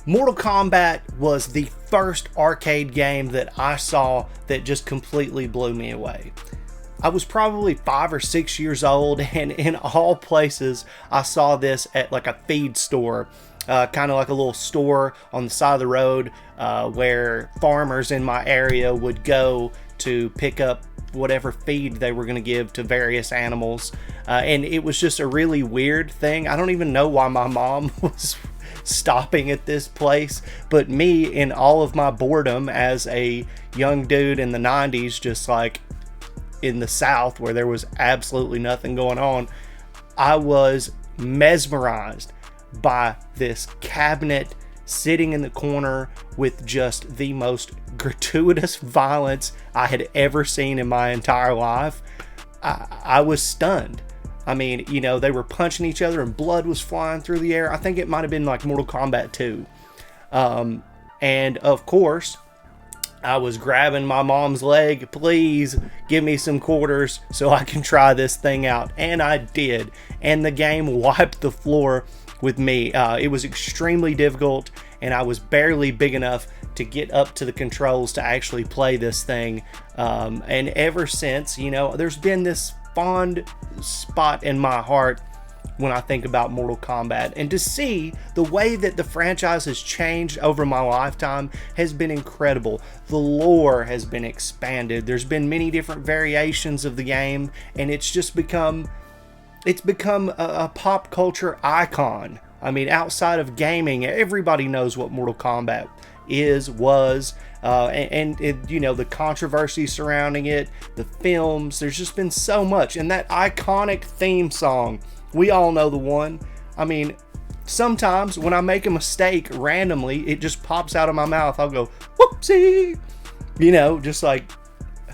Mortal Kombat was the first arcade game that I saw that just completely blew me away. I was probably 5 or 6 years old, and in all places I saw this at like a feed store, kind of like a little store on the side of the road where farmers in my area would go to pick up whatever feed they were going to give to various animals. And it was just a really weird thing. I don't even know why my mom was stopping at this place, but me, in all of my boredom as a young dude in the 90s, just like in the South where there was absolutely nothing going on, I was mesmerized by this cabinet sitting in the corner with just the most gratuitous violence I had ever seen in my entire life. I was stunned. I mean, you know, they were punching each other and blood was flying through the air. I think it might have been like Mortal Kombat 2. And of course, I was grabbing my mom's leg. Please give me some quarters so I can try this thing out. And I did. And the game wiped the floor with me. It was extremely difficult, and I was barely big enough to get up to the controls to actually play this thing. And ever since, you know, there's been this fond spot in my heart when I think about Mortal Kombat, and to see the way that the franchise has changed over my lifetime has been incredible. The lore has been expanded. There's been many different variations of the game, and it's just become a pop culture icon. I mean, outside of gaming, everybody knows what Mortal Kombat was, and you know, the controversy surrounding it, the films, there's just been so much. And that iconic theme song, we all know the one. I mean, sometimes when I make a mistake randomly, it just pops out of my mouth. I'll go, whoopsie, you know, just like,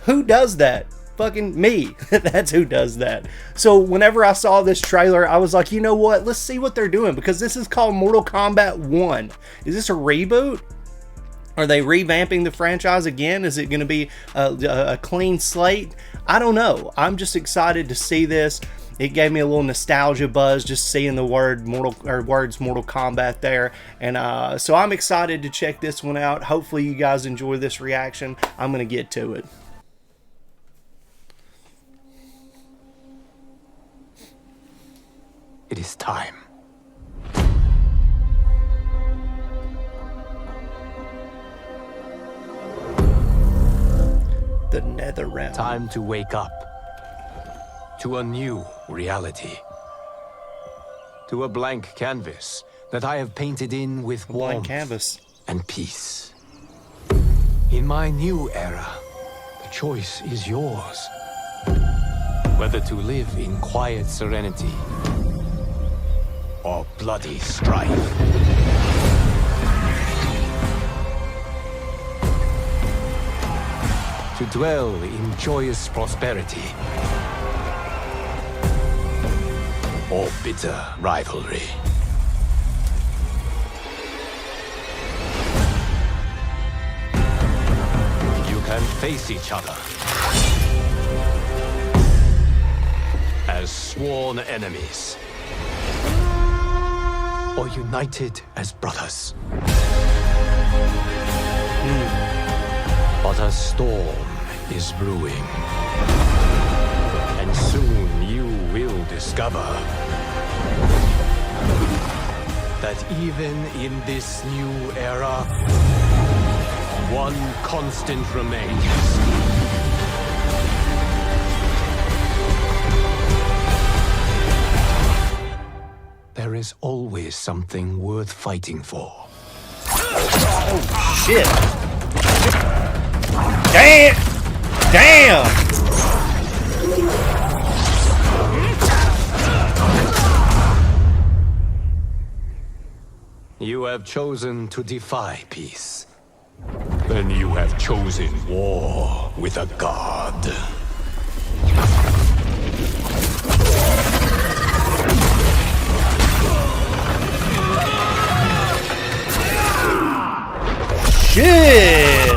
who does that? Fucking me. That's who does that. So whenever I saw this trailer, I was like, you know what, let's see what they're doing, because this is called Mortal Kombat 1. Is this a reboot? Are they revamping the franchise again? Is it going to be a clean slate? I don't know. I'm just excited to see this. It gave me a little nostalgia buzz just seeing the words Mortal Kombat there. And so I'm excited to check this one out. Hopefully you guys enjoy this reaction. I'm going to get to it. It is time. The Nether Realm. Time to wake up to a new reality. To a blank canvas that I have painted in with warmth and peace. In my new era, the choice is yours. Whether to live in quiet serenity or bloody strife. To dwell in joyous prosperity or bitter rivalry. You can face each other as sworn enemies, or united as brothers. But a storm is brewing, and soon you will discover that even in this new era, one constant remains. There is always something worth fighting for. Oh, shit. Damn! You have chosen to defy peace. Then you have chosen war with a god. Shit!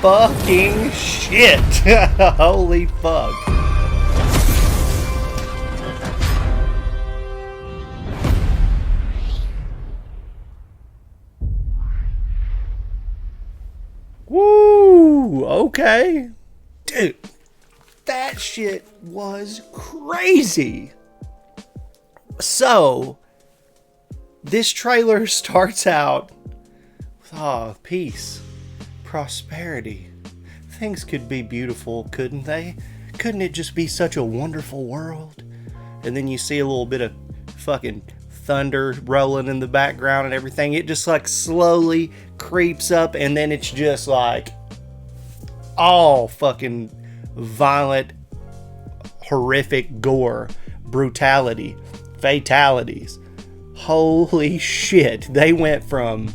Fucking shit! Holy fuck. Okay. Dude, that shit was crazy. So, this trailer starts out with, peace, prosperity. Things could be beautiful, couldn't they? Couldn't it just be such a wonderful world? And then you see a little bit of fucking thunder rolling in the background and everything. It just like slowly creeps up, and then it's just like all fucking violent, horrific gore, brutality, fatalities. Holy shit. They went from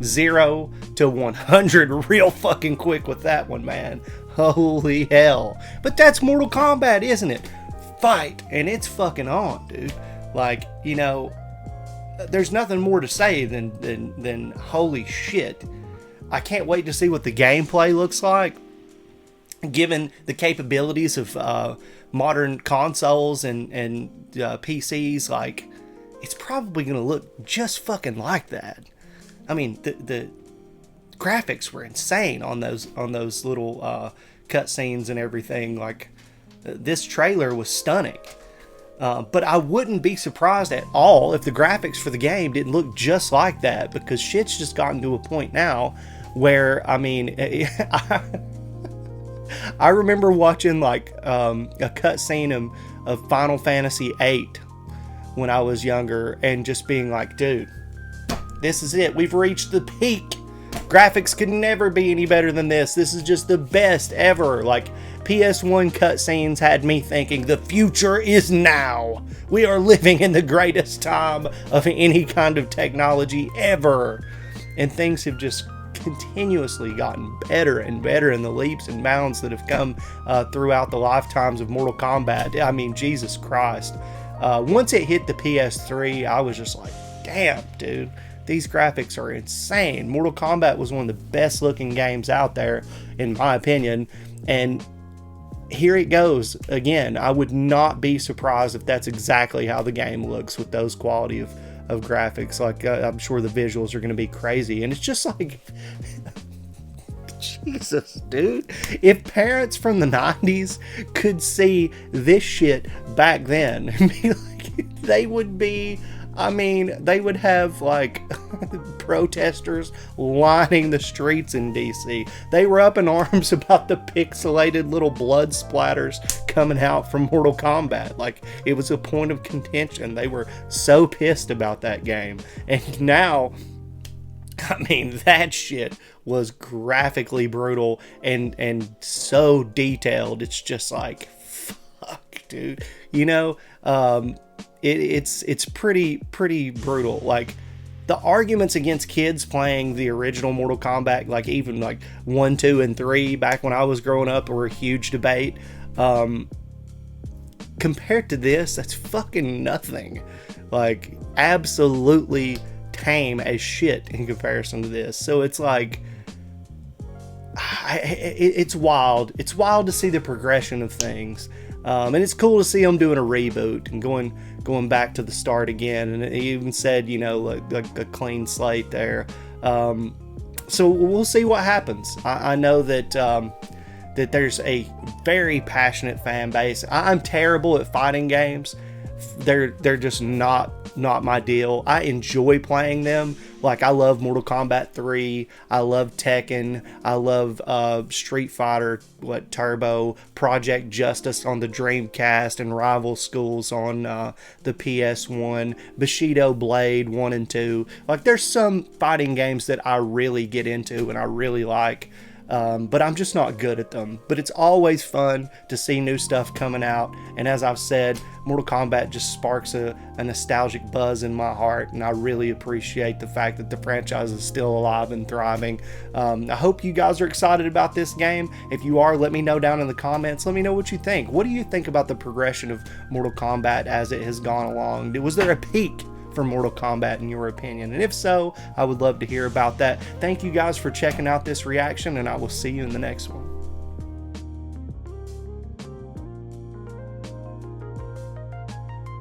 0 to 100 real fucking quick with that one, man. Holy hell. But that's Mortal Kombat, isn't it? Fight, and it's fucking on, dude. Like, you know, there's nothing more to say than holy shit. I can't wait to see what the gameplay looks like, given the capabilities of modern consoles and PCs. Like, it's probably gonna look just fucking like that. I mean, the graphics were insane on those little cutscenes and everything. Like, this trailer was stunning. But I wouldn't be surprised at all if the graphics for the game didn't look just like that, because shit's just gotten to a point now where, I mean, I remember watching like a cutscene of Final Fantasy VIII when I was younger and just being like, dude, this is it. We've reached the peak. Graphics could never be any better than this. This is just the best ever. Like, PS1 cutscenes had me thinking the future is now. We are living in the greatest time of any kind of technology ever. And things have just continuously gotten better and better in the leaps and bounds that have come throughout the lifetimes of Mortal Kombat. I mean, Jesus Christ. Once it hit the PS3, I was just like, damn, dude. These graphics are insane. Mortal Kombat was one of the best looking games out there, in my opinion. And here it goes again. I would not be surprised if that's exactly how the game looks with those quality of graphics. Like, I'm sure the visuals are going to be crazy. And it's just like, Jesus, dude. If parents from the 90s could see this shit back then, they would be, I mean, they would have like protesters lining the streets in DC. They were up in arms about the pixelated little blood splatters coming out from Mortal Kombat. Like, it was a point of contention. They were so pissed about that game. And now, I mean, that shit was graphically brutal and so detailed. It's just like, fuck, dude. You know, it's pretty brutal. Like, the arguments against kids playing the original Mortal Kombat, like even like 1, 2, and 3 back when I was growing up, were a huge debate. Compared to this, that's fucking nothing. Like, absolutely tame as shit in comparison to this. So it's like, it's wild. It's wild to see the progression of things. And it's cool to see them doing a reboot and going back to the start again. And it even said, you know, like a clean slate there. So we'll see what happens. I know that that there's a very passionate fan base. I'm terrible at fighting games. They're just not my deal. I enjoy playing them. Like, I love Mortal Kombat 3. I love Tekken. I love Street Fighter, Turbo, Project Justice on the Dreamcast, and Rival Schools on the PS1, Bushido Blade 1 and 2. Like, there's some fighting games that I really get into and I really like. But I'm just not good at them. But it's always fun to see new stuff coming out. And as I've said, Mortal Kombat just sparks a nostalgic buzz in my heart. And I really appreciate the fact that the franchise is still alive and thriving. I hope you guys are excited about this game. If you are, let me know down in the comments. Let me know what you think. What do you think about the progression of Mortal Kombat as it has gone along? Was there a peak for Mortal Kombat in your opinion? And if so, I would love to hear about that. Thank you guys for checking out this reaction, and I will see you in the next one.